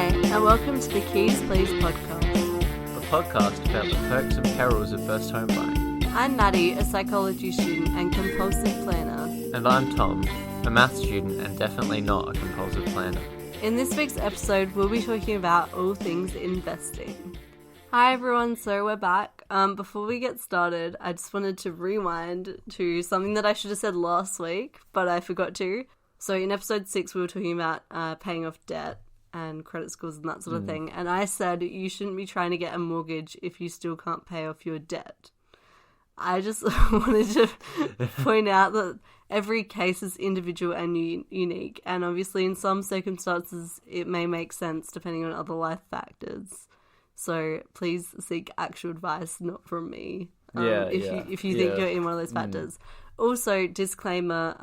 Hi, and welcome to the Keys Please podcast. A podcast about the perks and perils of first home buying. I'm Maddy, a psychology student and compulsive planner. And I'm Tom, a maths student and definitely not a compulsive planner. In this week's episode, we'll be talking about all things investing. Hi everyone, so we're back. Before we get started, I just wanted to rewind to something that I should have said last week, but I forgot to. So in episode 6, we were talking about paying off debt and credit scores and that sort of thing. And I said you shouldn't be trying to get a mortgage if you still can't pay off your debt. I just wanted to point out that every case is individual and unique. And obviously in some circumstances it may make sense depending on other life factors. So please seek actual advice, not from me. If you think you're in one of those factors. Also, disclaimer,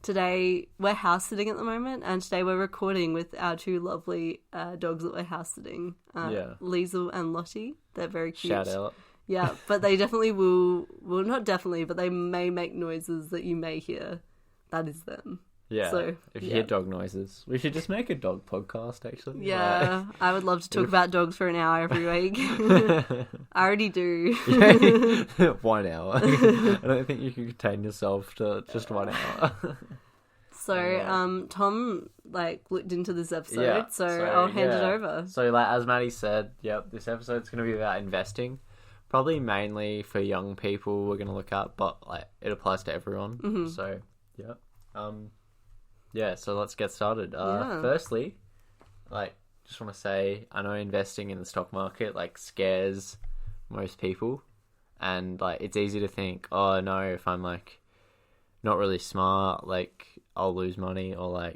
today we're house sitting at the moment, and today we're recording with our two lovely dogs that we're house sitting, Liesel and Lottie. They're very cute. Shout out. Yeah, but they definitely will, well not definitely, but they may make noises that you may hear. That is them. Yeah, so, if you hear dog noises. We should just make a dog podcast, actually. Yeah, I would love to talk about dogs for an hour every week. I already do. 1 hour. I don't think you can contain yourself to just 1 hour. So, Tom, looked into this episode, so I'll hand it over. So, as Maddy said, this episode's going to be about investing. Probably mainly for young people we're going to look at, but, it applies to everyone. Mm-hmm. So, so let's get started. Firstly, just want to say, I know investing in the stock market, scares most people. And, it's easy to think, oh, no, if I'm, not really smart, I'll lose money. Or,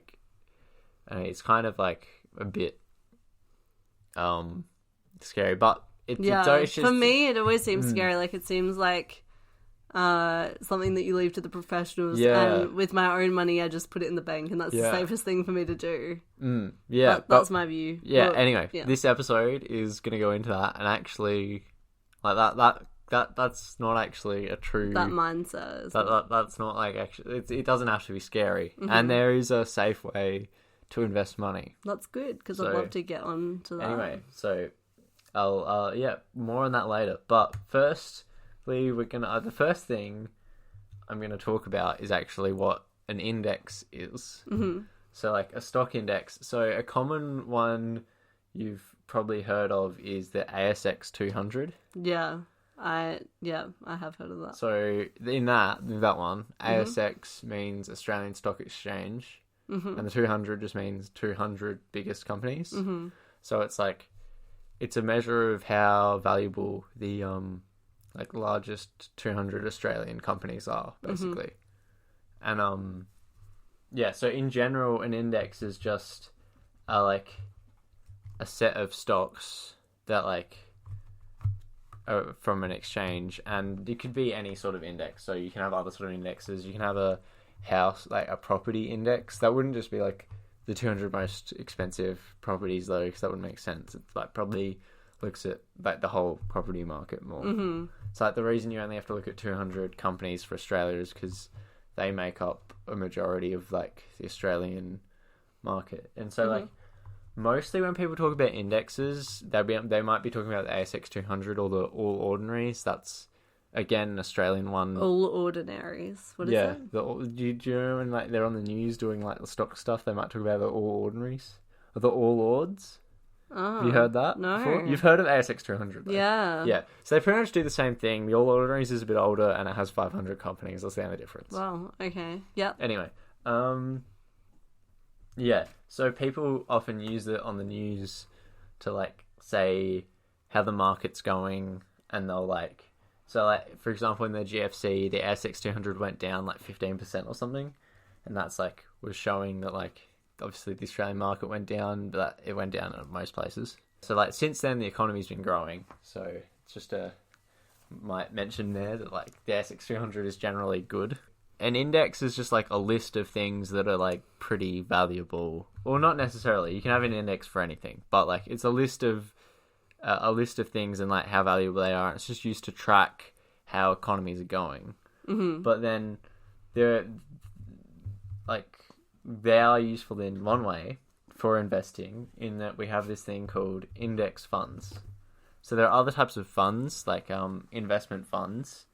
it's kind of, a bit, scary. But, it's just... For me, it always seems scary. It seems like... something that you leave to the professionals, and with my own money I just put it in the bank, and that's the safest thing for me to do. That's my view. Anyway, this episode is going to go into that, and actually that's not actually a true that mindset. That's not actually it doesn't have to be scary, and there is a safe way to invest money. That's good, because I'd love to get on to that. Anyway, so I'll more on that later, but first the first thing I'm gonna talk about is actually what an index is. Mm-hmm. So a stock index. So a common one you've probably heard of is the ASX 200. Yeah, I have heard of that. So in that one, ASX means Australian Stock Exchange, and the 200 just means 200 biggest companies. Mm-hmm. So it's a measure of how valuable the largest 200 Australian companies are, basically. And, so in general, an index is just, a set of stocks that, are from an exchange, and it could be any sort of index. So you can have other sort of indexes. You can have a house, a property index. That wouldn't just be, the 200 most expensive properties, though, because that wouldn't make sense. It's, probably... looks at the whole property market more. Mm-hmm. So the reason you only have to look at 200 companies for Australia is because they make up a majority of the Australian market. And so mostly when people talk about indexes, they might be talking about the ASX 200 or the All Ordinaries. That's again an Australian one. All Ordinaries. What is that? Do you know when they're on the news doing the stock stuff? They might talk about the All Ordinaries or the All Ords. Oh, have you heard that before? You've heard of ASX 200, though. Yeah. Yeah. So they pretty much do the same thing. The All Ordinaries is a bit older, and it has 500 companies. That's the only difference. Wow, okay. Yep. Anyway, so people often use it on the news to, say how the market's going, and they'll, for example, in the GFC, the ASX 200 went down, 15% or something, and that's, was showing that, obviously the Australian market went down, but it went down in most places. So since then the economy's been growing. So it's just might mention there that the ASX 200 is generally good. An index is just a list of things that are pretty valuable. Well, not necessarily. You can have an index for anything, but it's a list of things and how valuable they are. It's just used to track how economies are going. Mm-hmm. But then they are useful in one way for investing in that we have this thing called index funds. So there are other types of funds, like investment funds,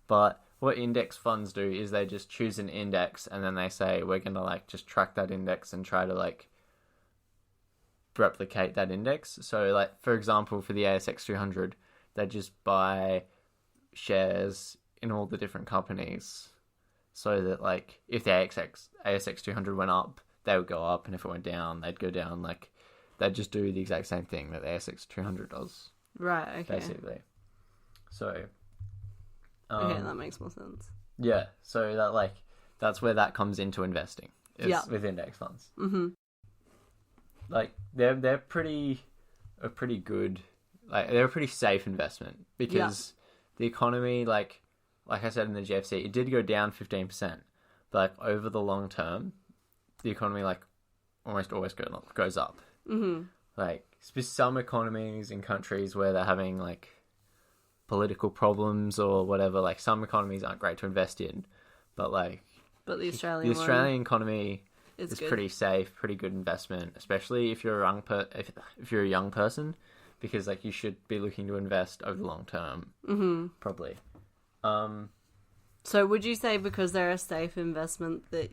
but what index funds do is they just choose an index and then they say, we're going to like just track that index and try to like replicate that index. So like, for example, for the ASX 200, they just buy shares in all the different companies so that like if the ASX 200 went up, they would go up, and if it went down, they'd go down. Like, they'd just do the exact same thing that the ASX 200 does. Right, okay. Basically. So... okay, that makes more sense. Yeah, so that like that's where that comes into investing. Yeah. With index funds. Mm-hmm. Like they're a pretty good, like they're a pretty safe investment because the economy, like I said in the GFC, it did go down 15%, but like over the long term, the economy like almost always goes up. Mm-hmm. Like some economies in countries where they're having like political problems or whatever, like some economies aren't great to invest in, but the Australian economy is good. pretty safe, pretty good investment, especially if you're if you're a young person, because like you should be looking to invest over the long term, probably. So would you say because they're a safe investment that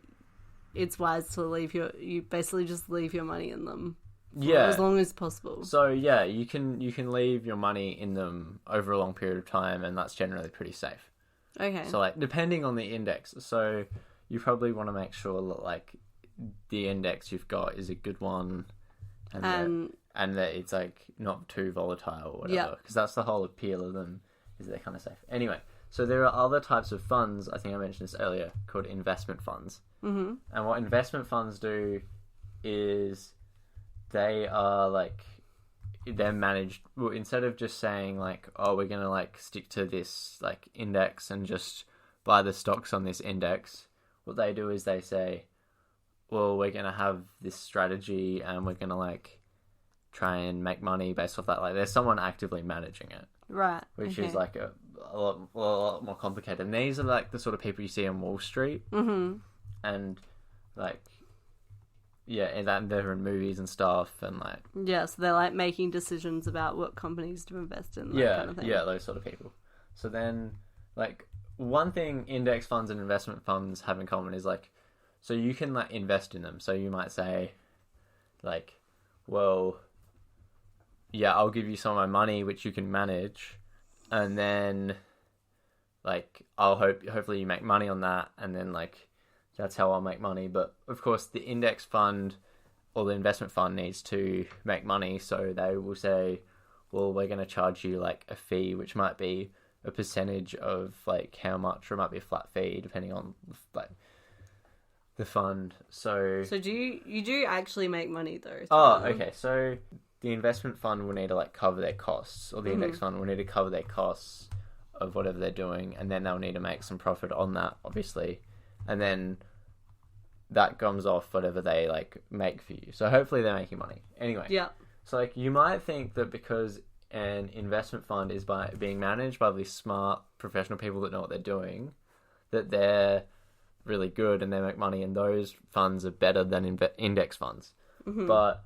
it's wise to you basically just leave your money in them? Yeah, as long as possible. So yeah, you can leave your money in them over a long period of time, and that's generally pretty safe. Okay. So like depending on the index, so you probably want to make sure that like the index you've got is a good one, and that it's like not too volatile or whatever. Because that's the whole appeal of them, is they're kind of safe. Anyway, so there are other types of funds. I think I mentioned this earlier, called investment funds. Mm-hmm. And what investment funds do is they are like, they're managed, well, instead of just saying like, oh, we're going to like stick to this like index and just buy the stocks on this index, what they do is they say, well, we're going to have this strategy and we're going to like try and make money based off that. Like there's someone actively managing it. Right. Which is like a lot more complicated. And these are like the sort of people you see on Wall Street. Mm-hmm. And like, yeah, and they're in movies and stuff, and like... yeah, so they're like making decisions about what companies to invest in, that kind of thing. Yeah, those sort of people. So then, like, one thing index funds and investment funds have in common is like, so you can like invest in them. So you might say, like, well, yeah, I'll give you some of my money, which you can manage, and then, like, hopefully you make money on that, and then like, that's how I'll make money. But of course the index fund or the investment fund needs to make money, so they will say, well, we're going to charge you like a fee, which might be a percentage of like how much, or it might be a flat fee depending on like the fund. So do you do actually make money though? Okay, so the investment fund will need to like cover their costs, or the index fund will need to cover their costs of whatever they're doing, and then they'll need to make some profit on that, obviously, and then that comes off whatever they like make for you. So hopefully they're making money. Anyway. Yeah. So like you might think that because an investment fund is being managed by these smart professional people that know what they're doing, that they're really good and they make money, and those funds are better than index funds. Mm-hmm. But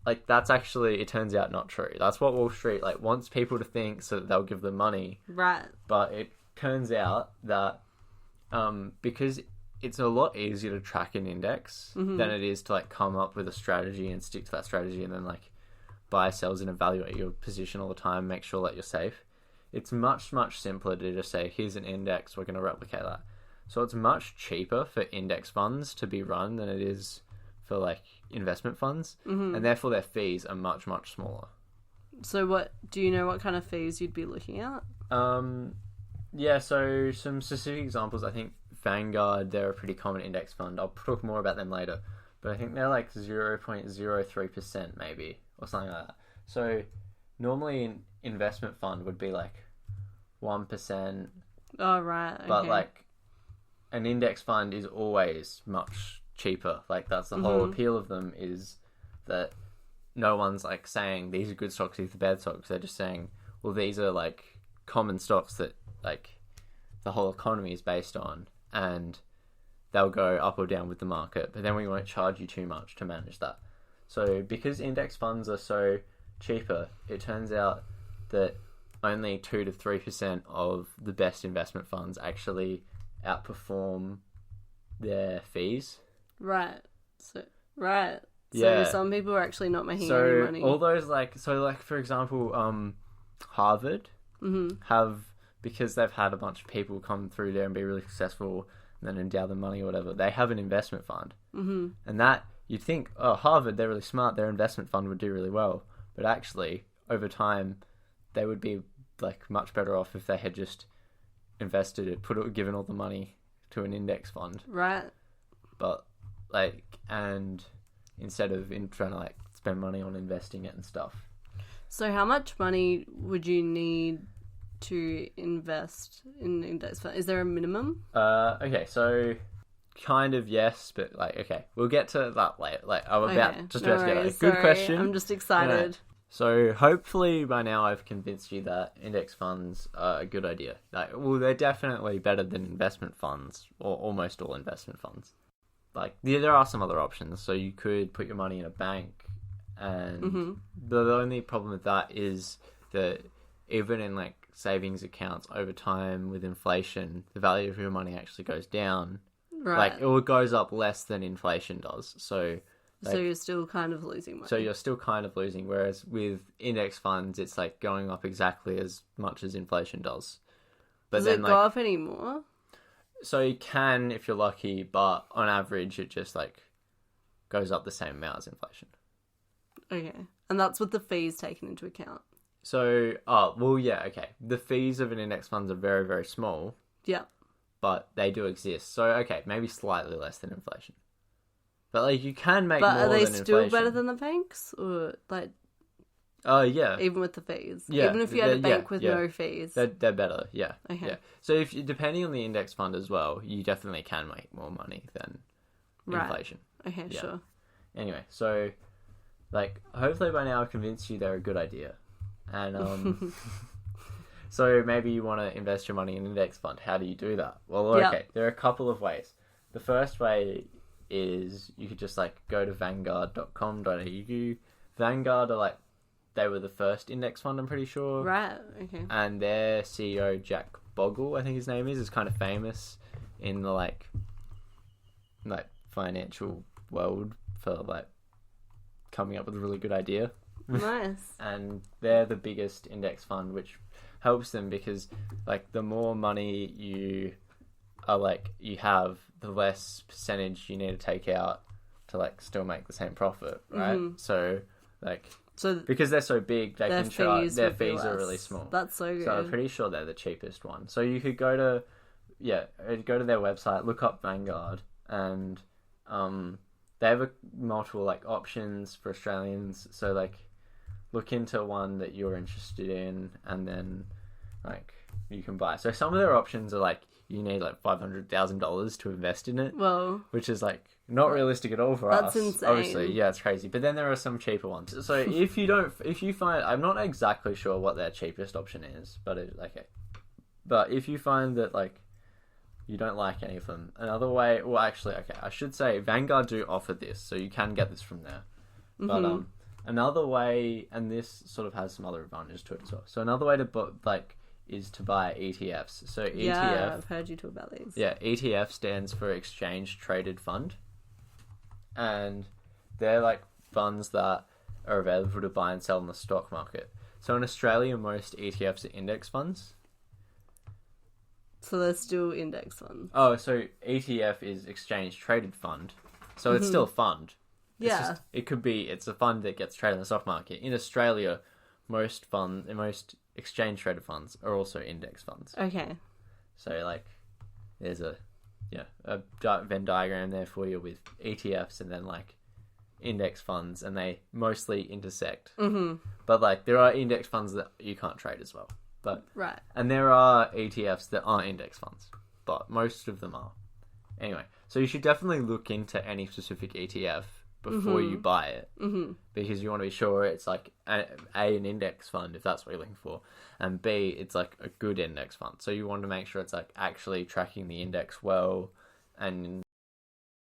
like that's actually, it turns out, not true. That's what Wall Street like wants people to think, so that they'll give them money. Right. But it turns out that because it's a lot easier to track an index than it is to like come up with a strategy and stick to that strategy and then like buy, sells, and evaluate your position all the time, make sure that you're safe. It's much, much simpler to just say, here's an index, we're going to replicate that. So it's much cheaper for index funds to be run than it is for like investment funds, and therefore their fees are much, much smaller. So what do you know what kind of fees you'd be looking at? Yeah, so some specific examples. I think Vanguard, they're a pretty common index fund. I'll talk more about them later, but I think they're like 0.03% maybe, or something like that. So normally an investment fund would be like 1%. Oh, right. Okay. But like an index fund is always much cheaper. Like that's the whole appeal of them, is that no one's like saying these are good stocks, these are bad stocks. They're just saying, well, these are like common stocks that like the whole economy is based on, and they'll go up or down with the market, but then we won't charge you too much to manage that. So because index funds are so cheaper, it turns out that only 2 to 3% of the best investment funds actually outperform their fees. Right. So Yeah. some people are actually not making any So money. all those for example, Harvard have, because they've had a bunch of people come through there and be really successful and then endow the money or whatever, they have an investment fund. And that, you'd think, oh, Harvard, they're really smart, their investment fund would do really well. But actually, over time, they would be like much better off if they had just invested it, given all the money to an index fund. Right. But and instead of trying to like spend money on investing it and stuff. So how much money would you need to invest in index fund? Is there a minimum? Okay, so kind of yes, but okay, we'll get to that later. I'm about to get that. Good question. I'm just excited. Right. So hopefully by now I've convinced you that index funds are a good idea. They're definitely better than investment funds, or almost all investment funds. There are some other options. So you could put your money in a bank, and the only problem with that is that even in savings accounts, over time with inflation, the value of your money actually goes down. Right. It goes up less than inflation does. So you're still kind of losing money. So you're still kind of losing, whereas with index funds, it's going up exactly as much as inflation does. But does it go up anymore? So you can if you're lucky, but on average, it just goes up the same amount as inflation. Okay, and that's with the fees taken into account. So, okay. The fees of an index funds are very, very small. Yeah. But they do exist. So, okay, maybe slightly less than inflation. But you can make more than inflation. But are they still better than the banks, or yeah. Even with the fees? Yeah. Even if you had a bank with no fees? They're better, yeah. Okay. Yeah. So depending on the index fund as well, you definitely can make more money than inflation. Okay, Yeah. sure. Anyway, so hopefully by now I've convinced you they're a good idea. And so maybe you want to invest your money in an index fund. How do you do that? Well, okay, there are a couple of ways. The first way is you could just go to vanguard.com.au. Vanguard are they were the first index fund, I'm pretty sure. Right, okay. And their CEO, Jack Bogle, I think his name is kind of famous in the financial world for coming up with a really good idea. Nice. And they're the biggest index fund, which helps them because the more money you are you have, the less percentage you need to take out to still make the same profit, right? So because they're so big, they can charge, their fees are really small. That's so good. So I'm pretty sure they're the cheapest one. So you could go to their website, look up Vanguard, and they have multiple options for Australians. So look into one that you're interested in, and then you can buy. So some of their options are you need $500,000 to invest in it. Whoa. Which is not realistic at all for us. That's insane. Obviously, yeah, it's crazy. But then there are some cheaper ones. So if you find, I'm not exactly sure what their cheapest option is, but But if you find that you don't like any of them, another way, well actually, okay, I should say Vanguard do offer this, so you can get this from there. But another way, and this sort of has some other advantages to it as well. So another way to is to buy ETFs. So ETF, yeah, I've heard you talk about these. Yeah, ETF stands for Exchange Traded Fund, and they're funds that are available to buy and sell in the stock market. So in Australia, most ETFs are index funds. So they're still index funds. Oh, so ETF is Exchange Traded Fund, so it's still a fund. Yeah, it's a fund that gets traded in the stock market. In Australia, most exchange traded funds are also index funds. Okay. So there's a Venn diagram there for you with ETFs and then index funds, and they mostly intersect. But there are index funds that you can't trade as well. But right. And there are ETFs that aren't index funds, but most of them are. Anyway, so you should definitely look into any specific ETF before you buy it, because you want to be sure it's an index fund if that's what you're looking for, and B, it's a good index fund. So you want to make sure it's actually tracking the index well, and